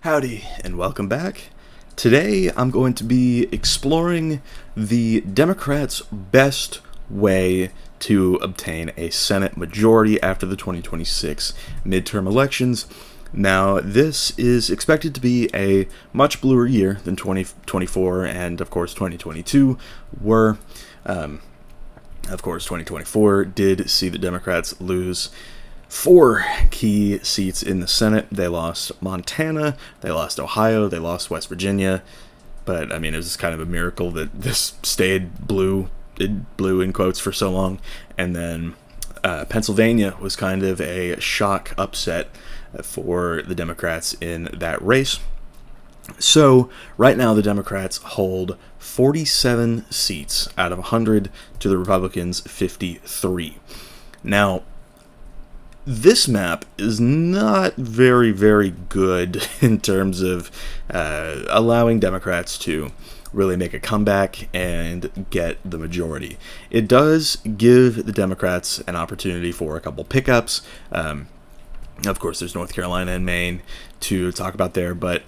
Howdy, and welcome back. Today I'm going to be exploring the Democrats' best way to obtain a Senate majority after the 2026 midterm elections. Now, this is expected to be a much bluer year than 2024 and, of course, 2022 were. Of course, 2024 did see the Democrats lose 4 key seats in the Senate. They lost Montana, they lost Ohio, they lost West Virginia, but I mean, it was kind of a miracle that this stayed blue in quotes for so long. And then Pennsylvania was kind of a shock upset for the Democrats in that race. So right now the Democrats hold 47 seats out of 100 to the Republicans' 53. Now, this map is not very, very good in terms of allowing Democrats to really make a comeback and get the majority. It does give the Democrats an opportunity for a couple pickups. Of course, there's North Carolina and Maine to talk about there, but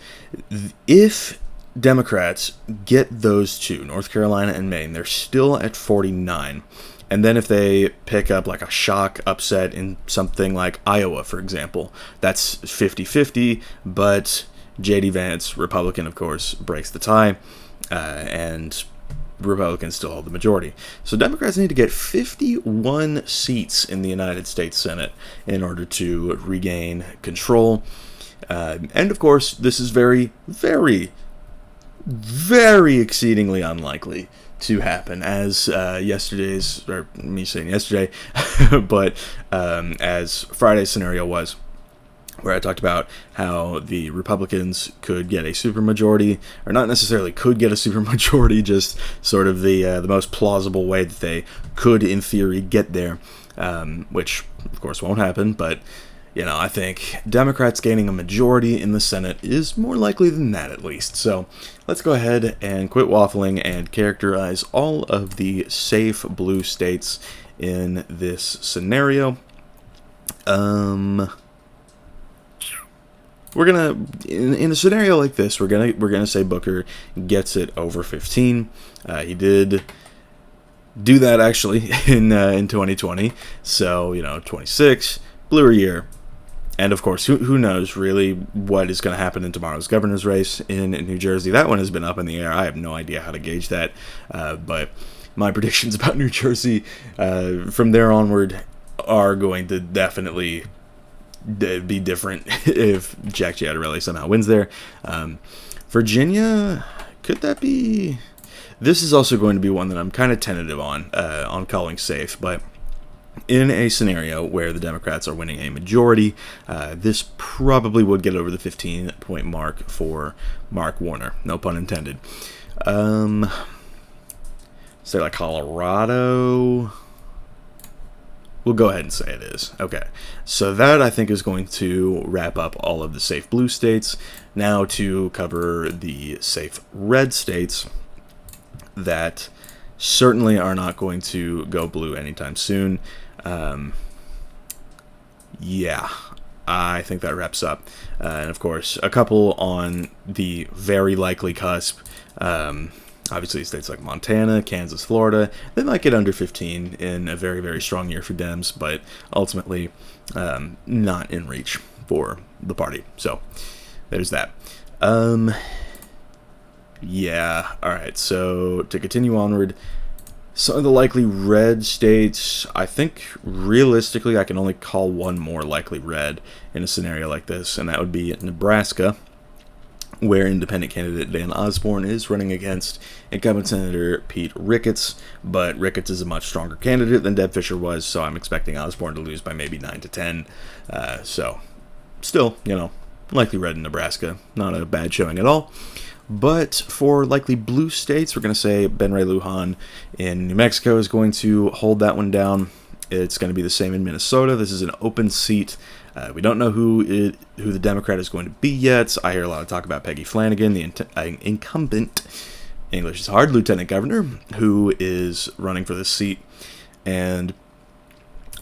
if Democrats get those two, North Carolina and Maine, they're still at 49. And then if they pick up like a shock upset in something like Iowa, for example, that's 50-50, but J.D. Vance, Republican, of course, breaks the tie, and Republicans still hold the majority. So Democrats need to get 51 seats in the United States Senate in order to regain control. And of course, this is very, very, very exceedingly unlikely to happen, as but as Friday's scenario was, where I talked about how the Republicans could get a supermajority, or not necessarily could get a supermajority, just sort of the most plausible way that they could, in theory, get there, which, of course, won't happen, but, you know, I think Democrats gaining a majority in the Senate is more likely than that, at least. So let's go ahead and quit waffling and characterize all of the safe blue states in this scenario. We're gonna in a scenario like this, we're gonna say Booker gets it over 15. He did do that actually in 2020. So 26 bluer year. And of course, who knows really what is going to happen in tomorrow's governor's race in New Jersey. That one has been up in the air. I have no idea how to gauge that. But my predictions about New Jersey from there onward are going to definitely be different if Jack Ciattarelli somehow wins there. Virginia, could that be? This is also going to be one that I'm kind of tentative on calling safe, but in a scenario where the Democrats are winning a majority, this probably would get over the 15-point mark for Mark Warner. No pun intended. Say like Colorado. We'll go ahead and say it is. Okay. So that, I think, is going to wrap up all of the safe blue states. Now to cover the safe red states that certainly are not going to go blue anytime soon. Yeah, I think that wraps up. And of course, a couple on the very likely cusp. Obviously, states like Montana, Kansas, Florida, they might get under 15 in a very, very strong year for Dems, but ultimately not in reach for the party. So there's that. Yeah, all right, so to continue onward, some of the likely red states, I think realistically I can only call one more likely red in a scenario like this, and that would be Nebraska, where independent candidate Dan Osborne is running against incumbent Senator Pete Ricketts, but Ricketts is a much stronger candidate than Deb Fischer was, so I'm expecting Osborne to lose by maybe 9-10. So, still, likely red in Nebraska. Not a bad showing at all. But for likely blue states, we're going to say Ben Ray Lujan in New Mexico is going to hold that one down. It's going to be the same in Minnesota. This is an open seat. We don't know who the Democrat is going to be yet. I hear a lot of talk about Peggy Flanagan, the incumbent, English is hard, lieutenant governor, who is running for this seat. And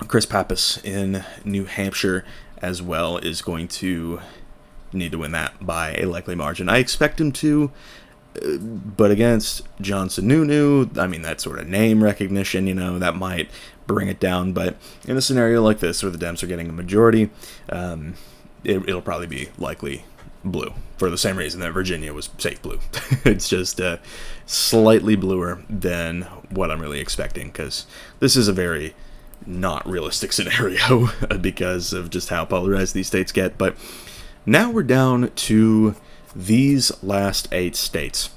Chris Pappas in New Hampshire as well is going to need to win that by a likely margin. I expect him to, but against John Sununu, I mean, that sort of name recognition, that might bring it down. But in a scenario like this, where the Dems are getting a majority, it'll probably be likely blue, for the same reason that Virginia was safe blue. It's just slightly bluer than what I'm really expecting, because this is a very not realistic scenario because of just how polarized these states get. But now we're down to these last 8 states,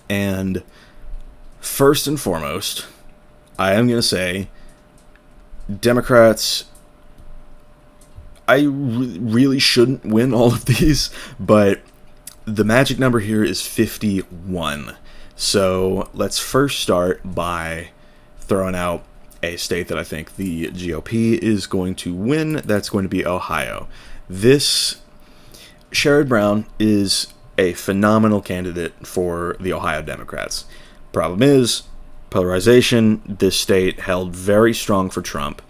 and first and foremost, I am going to say Democrats, I really shouldn't win all of these, but the magic number here is 51. So let's first start by throwing out a state that I think the GOP is going to win. That's going to be Ohio. This Sherrod Brown is a phenomenal candidate for the Ohio Democrats. Problem is, polarization. This state held very strong for Trump.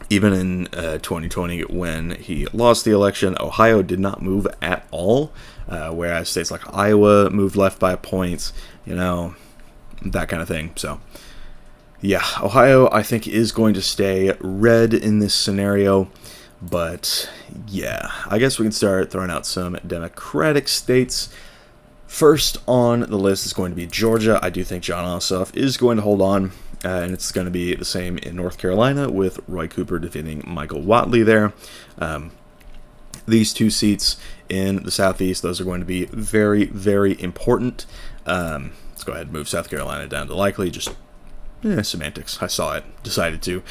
Even in 2020, when he lost the election, Ohio did not move at all, whereas states like Iowa moved left by points, that kind of thing. So, yeah, Ohio, I think, is going to stay red in this scenario. But, yeah, I guess we can start throwing out some Democratic states. First on the list is going to be Georgia. I do think John Ossoff is going to hold on. And it's going to be the same in North Carolina, with Roy Cooper defeating Michael Whatley there. These 2 seats in the Southeast, those are going to be very, very important. Let's go ahead and move South Carolina down to likely. Just semantics. I saw it, decided to.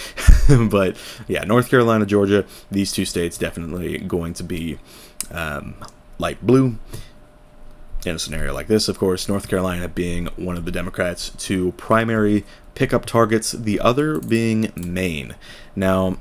But yeah, North Carolina, Georgia, these 2 states definitely going to be light blue. In a scenario like this, of course, North Carolina being one of the Democrats' 2 primary pickup targets, the other being Maine. Now,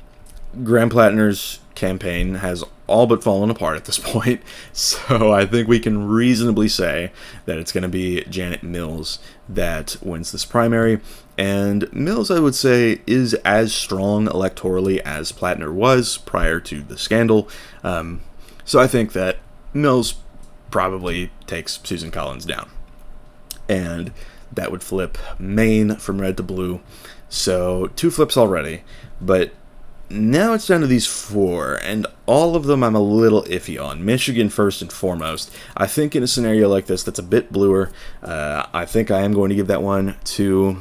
Graham Plattner's campaign has all but fallen apart at this point, so I think we can reasonably say that it's going to be Janet Mills that wins this primary. And Mills, I would say, is as strong electorally as Plattner was prior to the scandal. So I think that Mills probably takes Susan Collins down, and that would flip Maine from red to blue. So 2 flips already, but now it's down to these 4, and all of them I'm a little iffy on. Michigan first and foremost. I think in a scenario like this that's a bit bluer, I think I am going to give that one to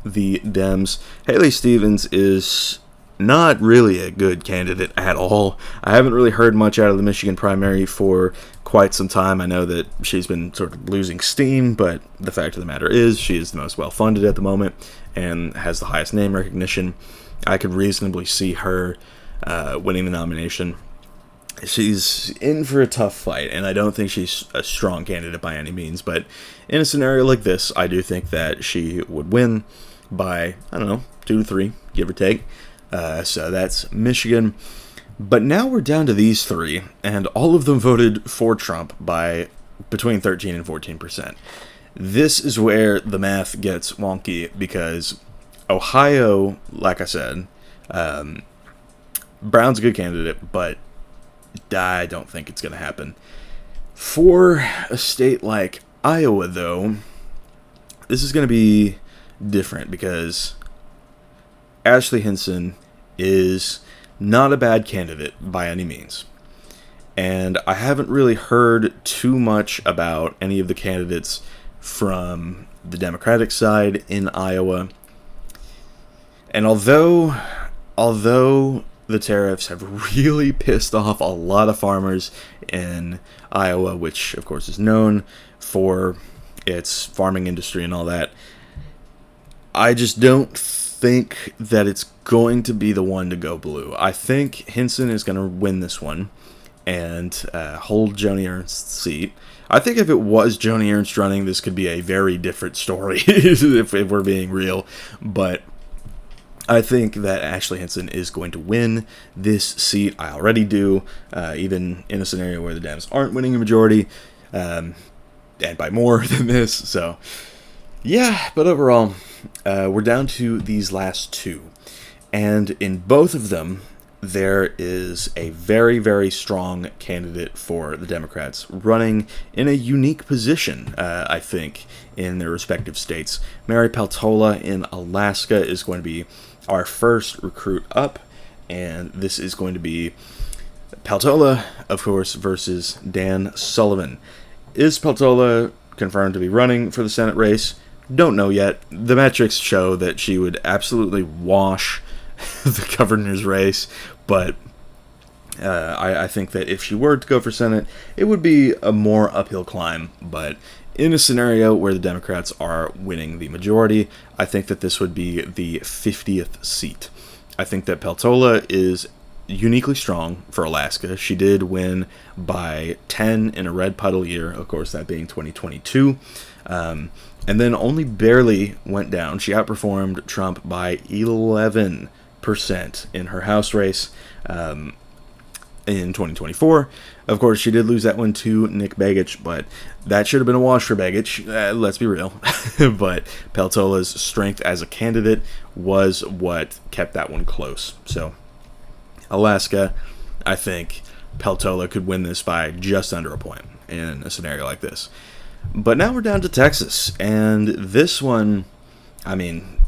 the Dems. Haley Stevens is not really a good candidate at all. I haven't really heard much out of the Michigan primary for quite some time. I know that she's been sort of losing steam, but the fact of the matter is she is the most well-funded at the moment and has the highest name recognition. I could reasonably see her winning the nomination. She's in for a tough fight, and I don't think she's a strong candidate by any means, but in a scenario like this, I do think that she would win by, 2 to 3, give or take. So that's Michigan. But now we're down to these 3, and all of them voted for Trump by between 13 and 14%. This is where the math gets wonky, because Ohio, like I said, Brown's a good candidate, but I don't think it's going to happen. For a state like Iowa, though, this is going to be different, because Ashley Hinson is not a bad candidate by any means. And I haven't really heard too much about any of the candidates from the Democratic side in Iowa. And although the tariffs have really pissed off a lot of farmers in Iowa, which of course is known for its farming industry and all that, I just don't think that it's going to be the one to go blue. I think Hinson is going to win this one and hold Joni Ernst's seat. I think if it was Joni Ernst running, this could be a very different story if we're being real. But I think that Ashley Hinson is going to win this seat. I already do, even in a scenario where the Dems aren't winning a majority, and by more than this. So, yeah, but overall, we're down to these last 2. And in both of them, there is a very, very strong candidate for the Democrats running in a unique position, I think, in their respective states. Mary Peltola in Alaska is going to be our first recruit up, and this is going to be Peltola, of course, versus Dan Sullivan. Is Peltola confirmed to be running for the Senate race? Don't know yet. The metrics show that she would absolutely wash the governor's race, but I think that if she were to go for Senate, it would be a more uphill climb. But in a scenario where the Democrats are winning the majority, I think that this would be the 50th seat. I think that Peltola is uniquely strong for Alaska. She did win by 10 in a red puddle year, of course, that being 2022. And then only barely went down. She outperformed Trump by 11% in her House race in 2024. Of course, she did lose that one to Nick Begich, but that should have been a wash for Begich, let's be real. But Peltola's strength as a candidate was what kept that one close. So, Alaska, I think Peltola could win this by just under a point in a scenario like this. But now we're down to Texas, and this one, I mean,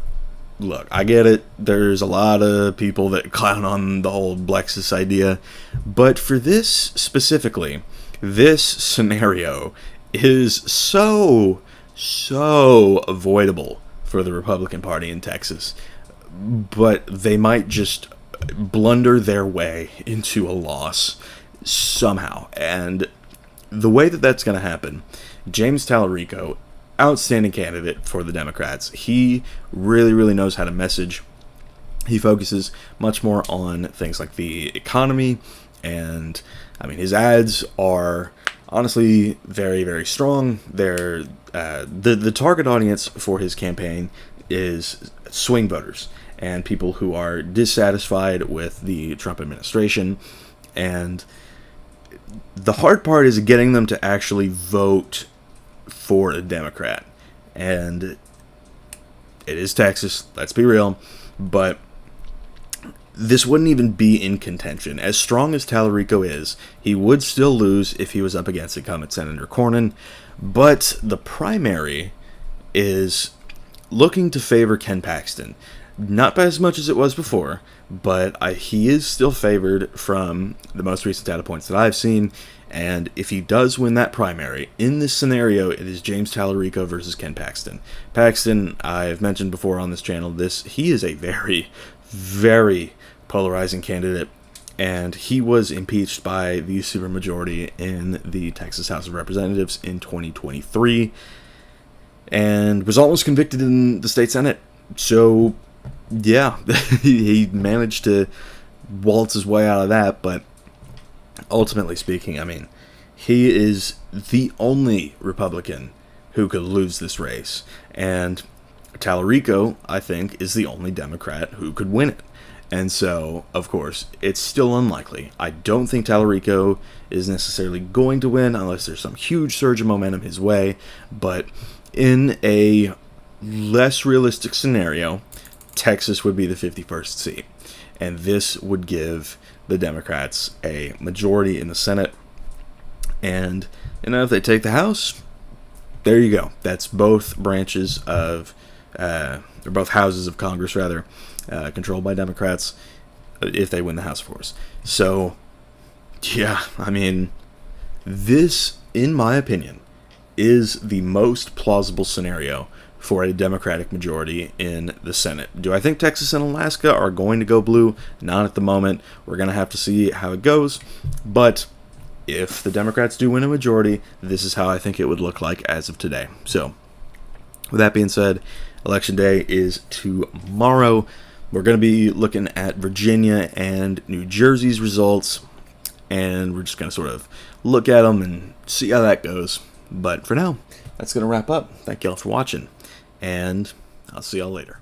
look, I get it. There's a lot of people that clown on the whole Blexus idea, but for this specifically, this scenario is so avoidable for the Republican Party in Texas, but they might just blunder their way into a loss somehow. And the way that that's going to happen, James Tallarico, outstanding candidate for the Democrats. He really knows how to message. He focuses much more on things like the economy, and I mean, his ads are honestly very strong. They're the target audience for his campaign is swing voters and people who are dissatisfied with the Trump administration. And the hard part is getting them to actually vote for a Democrat. And it is Texas, let's be real, but this wouldn't even be in contention. As strong as Tallarico is, he would still lose if he was up against incumbent Senator Cornyn. But the primary is looking to favor Ken Paxton. Not by as much as it was before, but he is still favored from the most recent data points that I've seen. And if he does win that primary, in this scenario, it is James Tallarico versus Ken Paxton. Paxton, I've mentioned before on this channel, he is a very polarizing candidate, and he was impeached by the supermajority in the Texas House of Representatives in 2023, and was almost convicted in the state Senate. So, yeah, he managed to waltz his way out of that, but ultimately speaking, I mean, he is the only Republican who could lose this race, and Tallarico, I think, is the only Democrat who could win it. And so, of course, it's still unlikely. I don't think Tallarico is necessarily going to win unless there's some huge surge of momentum his way, but in a less realistic scenario, Texas would be the 51st seat, and this would give the Democrats a majority in the Senate. And, if they take the House, there you go. That's both branches of, or both houses of Congress, rather, controlled by Democrats, if they win the House, of course. So, yeah, I mean, this, in my opinion, is the most plausible scenario for a Democratic majority in the Senate. Do I think Texas and Alaska are going to go blue? Not at the moment. We're going to have to see how it goes. But if the Democrats do win a majority, this is how I think it would look like as of today. So, with that being said, Election Day is tomorrow. We're going to be looking at Virginia and New Jersey's results, and we're just going to sort of look at them and see how that goes. But for now, that's going to wrap up. Thank y'all for watching, and I'll see y'all later.